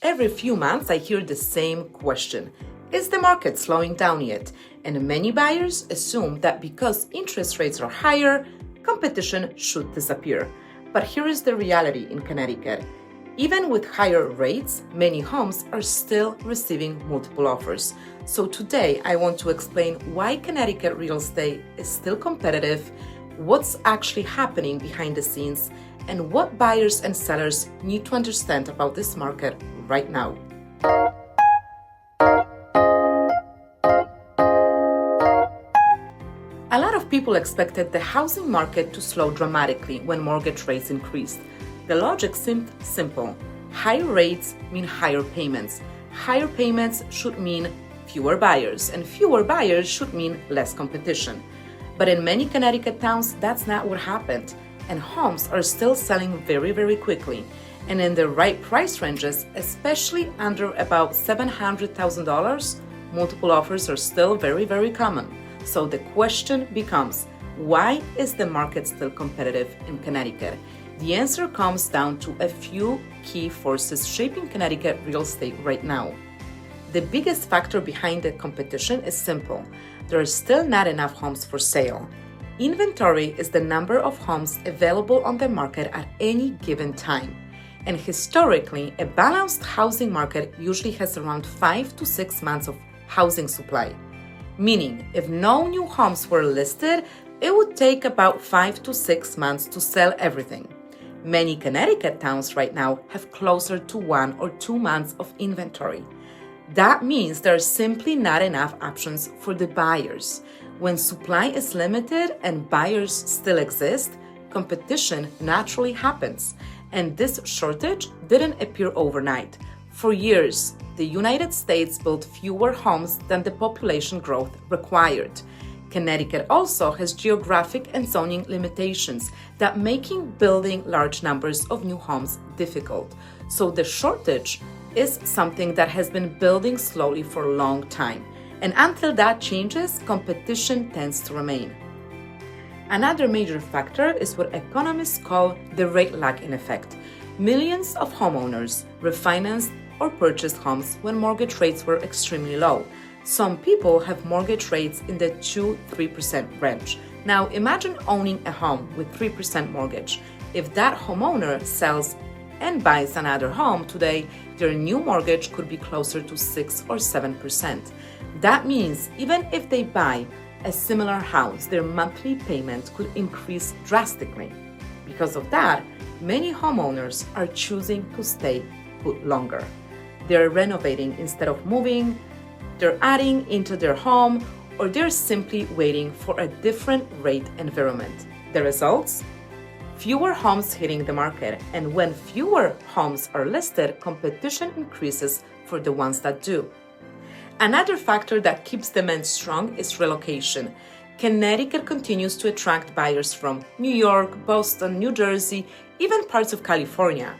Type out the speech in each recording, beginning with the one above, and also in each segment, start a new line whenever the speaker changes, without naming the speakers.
Every few months, I hear the same question. Is the market slowing down yet? And many buyers assume that because interest rates are higher, competition should disappear. But here is the reality in Connecticut. Even with higher rates, many homes are still receiving multiple offers. So today, I want to explain why Connecticut real estate is still competitive, what's actually happening behind the scenes, and what buyers and sellers need to understand about this market right now. A lot of people expected the housing market to slow dramatically when mortgage rates increased. The logic seemed simple. Higher rates mean higher payments. Higher payments should mean fewer buyers, and fewer buyers should mean less competition. But in many Connecticut towns, that's not what happened, and homes are still selling very, very quickly. And in the right price ranges, especially under about $700,000, multiple offers are still very, very common. So the question becomes, why is the market still competitive in Connecticut? The answer comes down to a few key forces shaping Connecticut real estate right now. The biggest factor behind the competition is simple. There are still not enough homes for sale. Inventory is the number of homes available on the market at any given time. And historically, a balanced housing market usually has around 5 to 6 months of housing supply. Meaning, if no new homes were listed, it would take about 5 to 6 months to sell everything. Many Connecticut towns right now have closer to 1 or 2 months of inventory. That means there are simply not enough options for the buyers. When supply is limited and buyers still exist, competition naturally happens. And this shortage didn't appear overnight. For years, the United States built fewer homes than the population growth required. Connecticut also has geographic and zoning limitations that making building large numbers of new homes difficult. So the shortage is something that has been building slowly for a long time. And until that changes, competition tends to remain. Another major factor is what economists call the rate lag-in effect. Millions of homeowners refinanced or purchased homes when mortgage rates were extremely low. Some people have mortgage rates in the 2-3% range. Now imagine owning a home with 3% mortgage. If that homeowner sells and buys another home today, their new mortgage could be closer to 6 or 7%. That means even if they buy a similar house, their monthly payment could increase drastically. Because of that, many homeowners are choosing to stay put longer. They're renovating instead of moving, they're adding into their home, or they're simply waiting for a different rate environment. The results? Fewer homes hitting the market, and when fewer homes are listed, competition increases for the ones that do. Another factor that keeps demand strong is relocation. Connecticut continues to attract buyers from New York, Boston, New Jersey, even parts of California.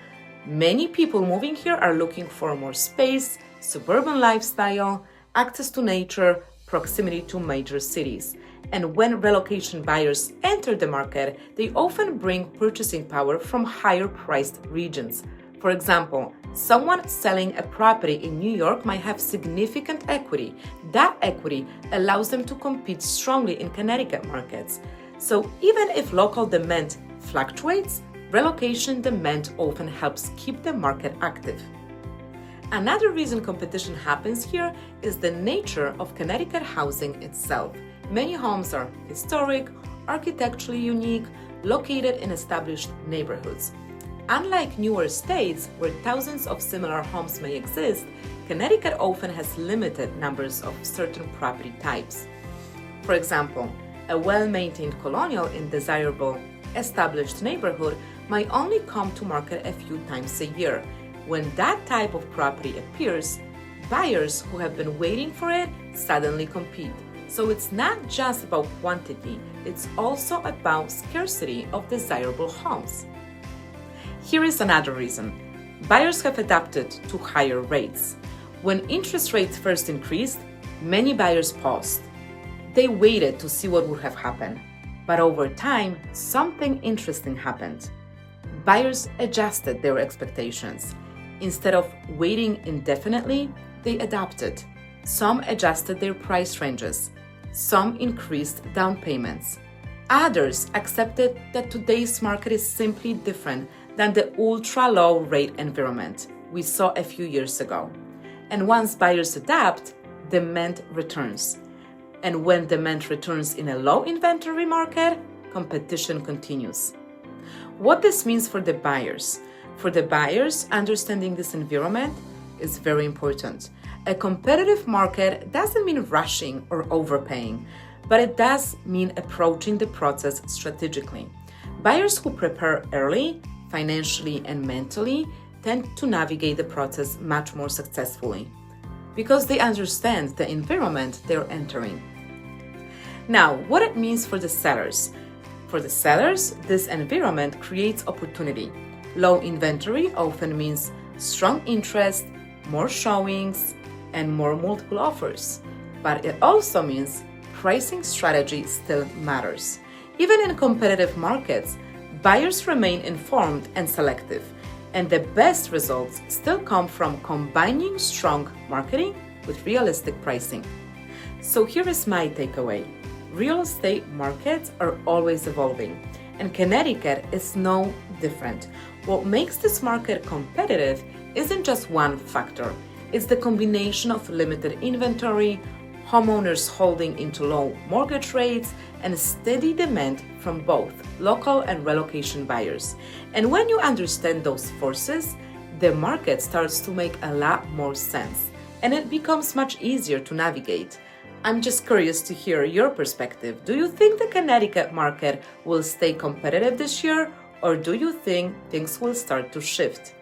Many people moving here are looking for more space, suburban lifestyle, access to nature, proximity to major cities. And when relocation buyers enter the market, they often bring purchasing power from higher priced regions. For example, someone selling a property in New York might have significant equity. That equity allows them to compete strongly in Connecticut markets. So even if local demand fluctuates, relocation demand often helps keep the market active. Another reason competition happens here is the nature of Connecticut housing itself. Many homes are historic, architecturally unique, located in established neighborhoods. Unlike newer states where thousands of similar homes may exist, Connecticut often has limited numbers of certain property types. For example, a well-maintained colonial in desirable, established neighborhood might only come to market a few times a year. When that type of property appears, buyers who have been waiting for it suddenly compete. So it's not just about quantity, it's also about scarcity of desirable homes. Here is another reason. Buyers have adapted to higher rates. When interest rates first increased, many buyers paused. They waited to see what would have happened. But over time, something interesting happened. Buyers adjusted their expectations. Instead of waiting indefinitely, they adapted. Some adjusted their price ranges. Some increased down payments. Others accepted that today's market is simply different than the ultra-low rate environment we saw a few years ago. And once buyers adapt, demand returns. And when demand returns in a low inventory market, competition continues. What this means for the buyers? For the buyers, understanding this environment is very important. A competitive market doesn't mean rushing or overpaying, but it does mean approaching the process strategically. Buyers who prepare early, financially and mentally, tend to navigate the process much more successfully because they understand the environment they're entering. Now, what it means for the sellers. For the sellers, this environment creates opportunity. Low inventory often means strong interest, more showings, and more multiple offers. But it also means pricing strategy still matters. Even in competitive markets, buyers remain informed and selective, and the best results still come from combining strong marketing with realistic pricing. So here is my takeaway. Real estate markets are always evolving, and Connecticut is no different. What makes this market competitive isn't just one factor. It's the combination of limited inventory, homeowners holding into low mortgage rates, and steady demand from both local and relocation buyers. And when you understand those forces, the market starts to make a lot more sense, and it becomes much easier to navigate. I'm just curious to hear your perspective. Do you think the Connecticut market will stay competitive this year, or do you think things will start to shift?